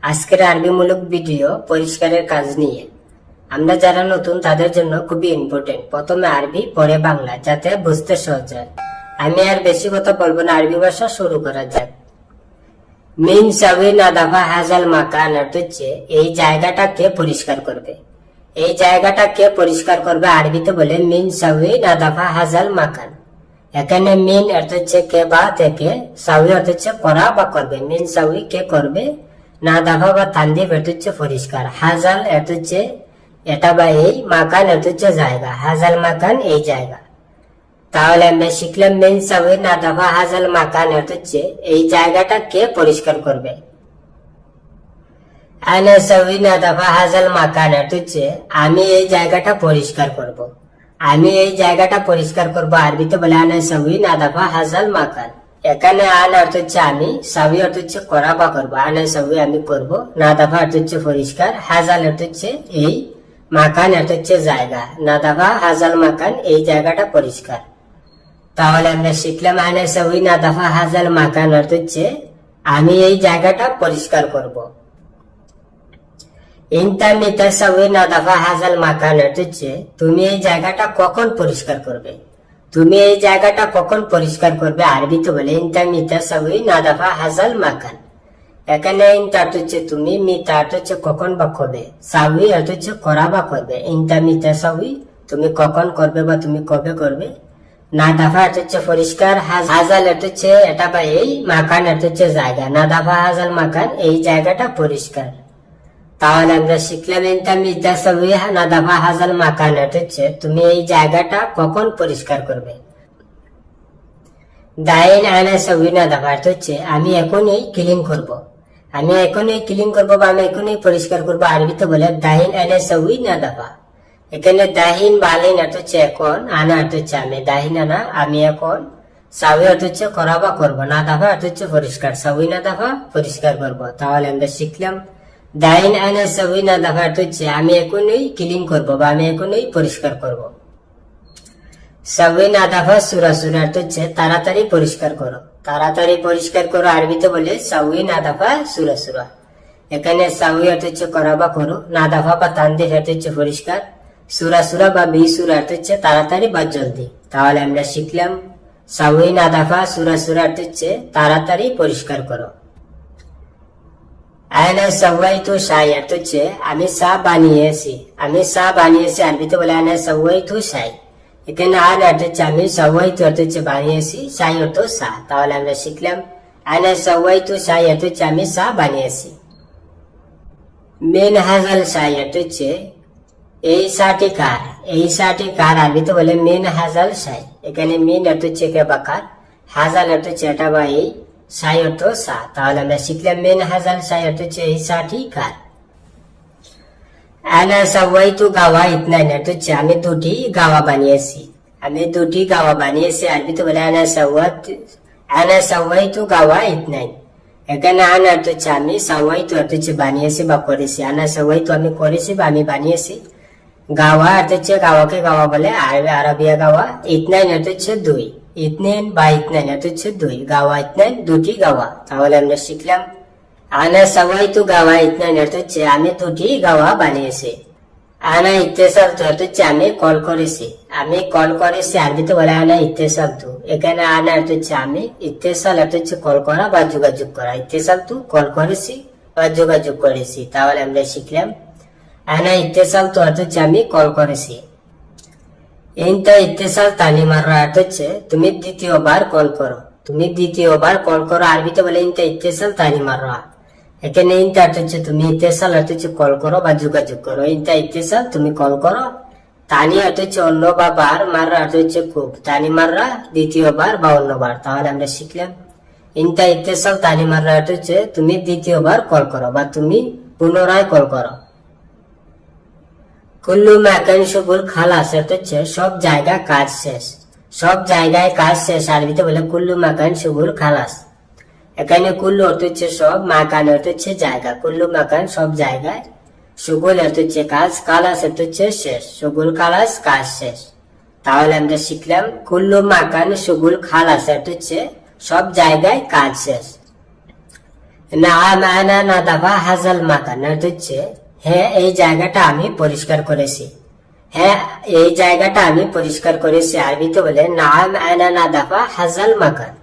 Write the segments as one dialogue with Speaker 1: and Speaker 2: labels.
Speaker 1: আজকের আরবিমূলক ভিডিও পরিষ্কারের কাজ নিয়ে। আমরা যারা নতুন তাদের জন্য খুবই ইম্পর্টেন্ট। প্রথমে আরবি, পরে বাংলা, যাতে বুঝতে সহজ হয়। আমি আর বেশি কথা বলবো না, আরবি ভাষা শুরু করা যাক। মিন সাউই নাদাফা হাজাল মাকান অর্থ হচ্ছে এই জায়গাটাকে পরিষ্কার করবে। এই জায়গাটাকে পরিষ্কার করবে আরবিতে বলে মিন সাউই নাদাফা হাজাল মাকান। এখানে মিন অর্থ হচ্ছে কে বা থেকে, সাউই অর্থ হচ্ছে করা বা করবে। মিন সাউই কে করবে, না দাফা বা তানদিফ অর্থ হচ্ছে পরিষ্কার, হাজাল অর্থ হচ্ছে এটা বা এই, মাকান অর্থ হচ্ছে জায়গা, হাজাল মাকান এই জায়গা। তাহলে আমরা শিখলাম মিন সাউই না দাফা হাজাল মাকান অর্থ হচ্ছে এই জায়গাটা কে পরিষ্কার করবে। আনা সাউই না দাফা হাজাল মাকান অর্থ হচ্ছে আমি এই জায়গাটা পরিষ্কার করব। আমি এই জায়গাটা পরিষ্কার করব আরবিতে বলে আনা সাউই না দাফা হাজাল মাকান। এখানে আন অর্থ হচ্ছে আমি, সাউই অর্থ হচ্ছে করা বা করবো। আনা সাউই আমি করব, না দাফা অর্থ হচ্ছে পরিষ্কার, হাজাল অর্থ হচ্ছে এই, মাকান অর্থ হচ্ছে জায়গা। না দাফা হাজাল মাকান এই জায়গাটা পরিষ্কার। তাহলে আমরা শিখলাম আনা সাউই না দাফা হাজাল মাকান অর্থ হচ্ছে আমি এই জায়গাটা পরিষ্কার করব। ইনতা মিতা সাউই না দাফা হাজাল মাকান অর্থ হচ্ছে তুমি এই জায়গাটা কখন পরিষ্কার করবে। তুমি এই জায়গাটা কখন পরিষ্কার করবে আরবিতে বলে ইনতা মিতা সাউই না দাফা হাজাল মাকান। এখানে ইনতা অর্থ হচ্ছে তুমি, মিতা অর্থ হচ্ছে কখন বা কবে, সাউই অর্থ হচ্ছে করা বা করবে। ইনতা মিতা সাউই তুমি কখন করবে বা তুমি কবে করবে। না দাফা অর্থ হচ্ছে পরিষ্কার, হাজাল অর্থ হচ্ছে এটা বা এই, মাকান অর্থ হচ্ছে জায়গা। না দাফা হাজাল মাকান এই জায়গাটা পরিষ্কার। তাহলে আমরা শিখলাম ইনতা মিতা সাউই না দাফা হাজাল মাকান অর্থ হচ্ছে তুমি এই জায়গাটা কখন পরিষ্কার করবে। দাইন আনা সাউই না দাফা অর্থ হচ্ছে আমি এখনই ক্লিন করব। আমি এখনই ক্লিন করবো বা আমি এখনই পরিষ্কার করবো আরবিতে বলে দাহিন আনা সাউই না দাফা। এখানে দাহিন বালিন অর্থ হচ্ছে এখন, আনা অর্থ হচ্ছে আমি, দাহিন আনা আমি এখন, সাউই অর্থ হচ্ছে করা বা করবো, না দাফা অর্থ হচ্ছে পরিষ্কার, সাউই না দাফা পরিষ্কার করবো। তাহলে আমরা শিখলাম দাইন আনা সাউই না দাফা অর্থ হচ্ছে আমি এখনই ক্লিন করবো বা আমি এখনই পরিষ্কার করবো। সাউই না দাফা সুরা সুরা অর্থ হচ্ছে তাড়াতাড়ি পরিষ্কার করো। তাড়াতাড়ি পরিষ্কার করো আরবিতে বলে সাউই না দাফা সুরা সুরা। এখানে সাউই অর্থ হচ্ছে করা বা করো, না দাফা বা তানদিফ অর্থ হচ্ছে পরিষ্কার, সুরা সুরা বা বি সুরা অর্থ হচ্ছে তাড়াতাড়ি বা জলদি। তাহলে আমরা শিখলাম সাউই না দাফা সুরা সুরা অর্থ হচ্ছে তাড়াতাড়ি পরিষ্কার করো। আয়না সাওয়াই তো শাই অর্থ হচ্ছে আমি চা বানিয়েছি। আমি চা বানিয়েছি আরবিতে বলে আয়না সাওয়াই তো শাই। এখানে আন অর্থ হচ্ছে আমি, সাওয়াই তো অর্থ হচ্ছে বানিয়েছি, শাই অর্থ চা। তাহলে আমরা শিখলাম আয়না সাওয়াই তো শাই অর্থ হচ্ছে আমি চা বানিয়েছি। মিন হাজাল শাই অর্থ হচ্ছে এই চাটি কার। এই চাটি কার আরবিতে বলে মিন হাজাল শাই। এখানে মিন অর্থ হচ্ছে কে বা কার, হাজাল অর্থ হচ্ছে এটা বা এই, শাই অর্থ চা। তাহলে আমরা শিখলাম মিন হাজাল শাই অর্থ হচ্ছে এই চাটি কার। আনা সাওয়াই তো গাওয়া ইতনাইন অর্থ হচ্ছে আমি দুটি গাওয়া বানিয়েছি। আমি দুটি গাওয়া বানিয়েছি আরবিতে বলে আনা সাওয়াই তো গাওয়া ইতনাইন। এখানে আনা অর্থ হচ্ছে আমি, সাওয়াই তো অর্থ হচ্ছে বানিয়েছি বা করেছি। আনা সাওয়াই তো আমি করেছি বা আমি বানিয়েছি। গাওয়া অর্থ হচ্ছে গাওয়াকে গাওয়া বলে আরবিয়া গাওয়া। ইতনাইন অর্থ হচ্ছে দুই, ইতনাইন বা ইতনাইন অর্থ হচ্ছে দুই, গাওয়া ইতনাইন দুটি গাওয়া। তাহলে আমরা শিখলাম আনা সাওয়াই তো গাওয়া ইতনাইন অর্থ হচ্ছে আমি দুটি গাওয়া বানিয়েছি। আনা ইত্তেসাল তো অর্থ হচ্ছে আমি কল করেছি। আমি কল করেছি আরবিতে বলে আনা ইত্তেসাল তু। এখানে আনা অর্থ হচ্ছে আমি, ইত্তেসাল অর্থ হচ্ছে কল করা বা যোগাযোগ করা। ইত্তেসাল তু কল করেছি বা যোগাযোগ করেছি। তাহলে আমরা শিখলাম আনা ইত্তেসাল তো অর্থ হচ্ছে আমি কল করেছি। ইনতা ইত্তেসাল তানি মাররা অর্থ হচ্ছে তুমি দ্বিতীয়বার কল করো। তুমি দ্বিতীয়বার কল করো আরবিতে বলে ইনতা ইত্তেসাল তানি মাররা। এখানে ইনতা অর্থ হচ্ছে তুমি, ইত্তেসাল অর্থ হচ্ছে কল করো বা যোগাযোগ করো। ইনতা ইত্তেসাল তুমি কল করো, তানি অর্থ হচ্ছে অন্য বা বার, মাররা অর্থ হচ্ছে খুব, তানি মাররা দ্বিতীয়বার বা অন্যবার। তাহলে আমরা শিখলাম ইনতা ইত্তেসাল তানি মাররা অর্থ হচ্ছে তুমি দ্বিতীয়বার কল করো বা তুমি পুনরায় কল করো। কুল্লু মাকান শুগুল খালাস অর্থ হচ্ছে সব জায়গায় কাজ শেষ। সব জায়গায় কাজ শেষ আরবিতে বলে কুল্লু মাকান শুগুল খালাস। এখানে কুল্লু অর্থ হচ্ছে সব, মাকান অর্থ হচ্ছে জায়গা। কুল্লু মাকান সব জায়গায়, শুগুল অর্থ হচ্ছে কাজ, খালাস অর্থ হচ্ছে শেষ, শুগুল খালাস কাজ শেষ। তাহলে আমরা শিখলাম কুল্লু মাকান শুগুল খালাস অর্থ হচ্ছে সব জায়গায় কাজ শেষ। নাম আনা নাদাফা হাজাল মাকান অর্থ হচ্ছে হ্যাঁ এই জায়গাটা আমি পরিষ্কার করেছি। হ্যাঁ এই জায়গাটা আমি পরিষ্কার করেছি আরবিতে বলে নাম আনা নাদাফা হাজাল মাকান।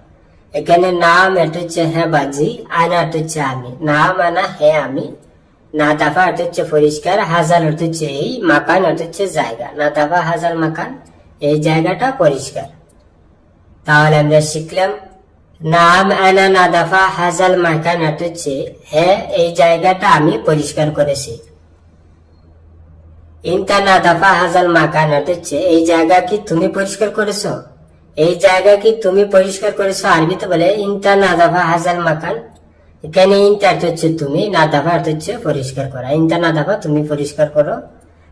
Speaker 1: এখানে নাম এটা হচ্ছে হ্যাঁ বাজি, আনা অর্থ হচ্ছে আমি, নাম আনা হ্যাঁ আমি, নাদাফা অর্থ হচ্ছে পরিষ্কার, হাজাল অর্থ হচ্ছে এই, মাকান অর্থ হচ্ছে জায়গা। নাদাফা হাজাল মাকান এই জায়গাটা পরিষ্কার। তাহলে আমরা শিখলাম নাম আনা নাদাফা হাজাল মাকান অর্থ হচ্ছে হ্যাঁ এই জায়গাটা আমি পরিষ্কার করেছি। ইনতা নাদাফা হাজাল মাকান অর্থ হচ্ছে এই জায়গা কি তুমি পরিষ্কার করেছো, এই জায়গা কি তুমি পরিষ্কার করেছো আরবিতে বলে ইনতা নাদাফা হাজাল মাকান। এখানে ইনতা অর্থ হচ্ছে তুমি, নাদাফা অর্থ হচ্ছে পরিষ্কার করা। ইনতা নাদাফা তুমি পরিষ্কার করো,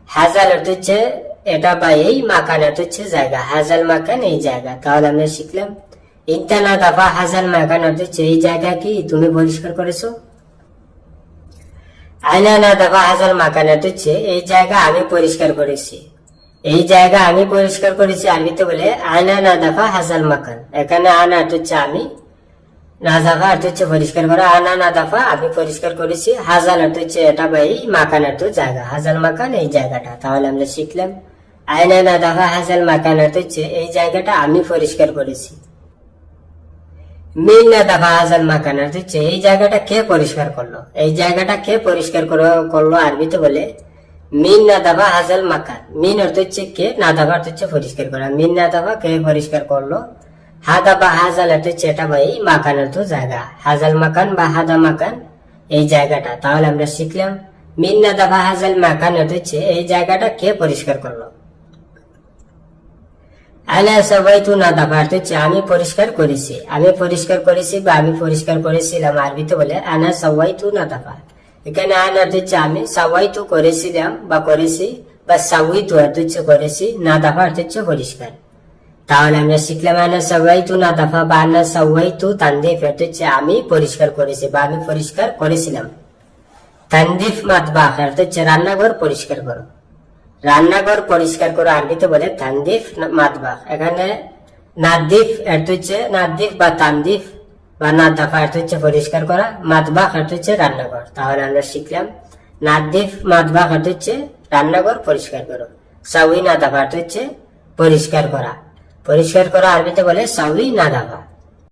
Speaker 1: হাজাল অর্থ হচ্ছে এটা বা এই, মাকান অর্থ হচ্ছে জায়গা, হাজাল মাকান এই জায়গা। তাহলে আমরা শিখলাম ইনতা নাদাফা হাজাল মাকান অর্থ হচ্ছে এই জায়গা কি তুমি পরিষ্কার করেছো। আয়না নাদাফা হাজাল মাকান অর্থ হচ্ছে এই জায়গা আমি পরিষ্কার করেছি, এই জায়গা আমি পরিষ্কার করেছি আরবিতে বলে আয়না নাদাফা হাজাল মাকান। এখানে আনা অর্থ হচ্ছে আমি, নাদাফা অর্থ হচ্ছে পরিষ্কার করা, আনা নাদাফা আমি পরিষ্কার করেছি, হাজাল অর্থ হচ্ছে এটা বা এই, মাকান অর্থ জায়গা, হাজাল মাকান এই জায়গাটা। তাহলে আমরা শিখলাম আয়না নাদাফা হাজাল মাকান অর্থ হচ্ছে এই জায়গাটা আমি পরিষ্কার করেছি। মিন নাদাফা হাজাল মাকান অর্থ হচ্ছে এই জায়গাটা কে পরিষ্কার করলো, এই জায়গাটা কে পরিষ্কার করলো আরবিতে বলে মিন নাদাফা হাজাল মাকান। মিন অর্থ হচ্ছে কে, নাদাফা অর্থ হচ্ছে পরিষ্কার করা, মিন নাদাফা কে পরিষ্কার করলো, হাদা বা হাজাল অর্থ হচ্ছে এটা বা এই, মাকান অর্থ জায়গা, হাজাল মাকান বা হাদা মাকান এই জায়গাটা। তাহলে আমরা শিখলাম মিন নাদাফা হাজাল মাকান অর্থ হচ্ছে এই জায়গাটা কে পরিষ্কার করলো। আনা সাওয়াইতু নাদাফা অর্থ হচ্ছে আমি পরিষ্কার করেছি, আমি পরিষ্কার করেছি বা আমি পরিষ্কার করেছিলাম আরবিতে বলে আনা সাওয়াইতু নাদাফা। এখানে আনা অর্থ হচ্ছে আমি, সাওয়াইতু করেছিলাম বা করেছি, বা সাওয়াইতু অর্থ হচ্ছে করেছি, নাদাফা অর্থ হচ্ছে পরিষ্কার। তাহলে আমরা শিখলাম আনা সাওয়াইতু নাদাফা বা আনা সাওয়াইতু তানদিফ অর্থ হচ্ছে আমি পরিষ্কার করেছি বা আমি পরিষ্কার করেছিলাম। তানদিফ মাতবাখ অর্থ হচ্ছে রান্নাঘর পরিষ্কার করো, রান্নাঘর পরিষ্কার করো আরবিতে বলে তানদিফ মাতবাখ। এখানে নাদিফ অর্থ হচ্ছে নাদিফ বা তানদিফ বা নাদাফা অর্থ হচ্ছে পরিষ্কার করা, মাতবাখ অর্থ হচ্ছে রান্নাঘর। তাহলে আমরা শিখলাম নাদিফ মাতবাখ অর্থ হচ্ছে রান্নাঘর পরিষ্কার করো, সাউই নাদাফা অর্থ হচ্ছে পরিষ্কার করা, পরিষ্কার করা আরবিতে বলে সাউই নাদাফা।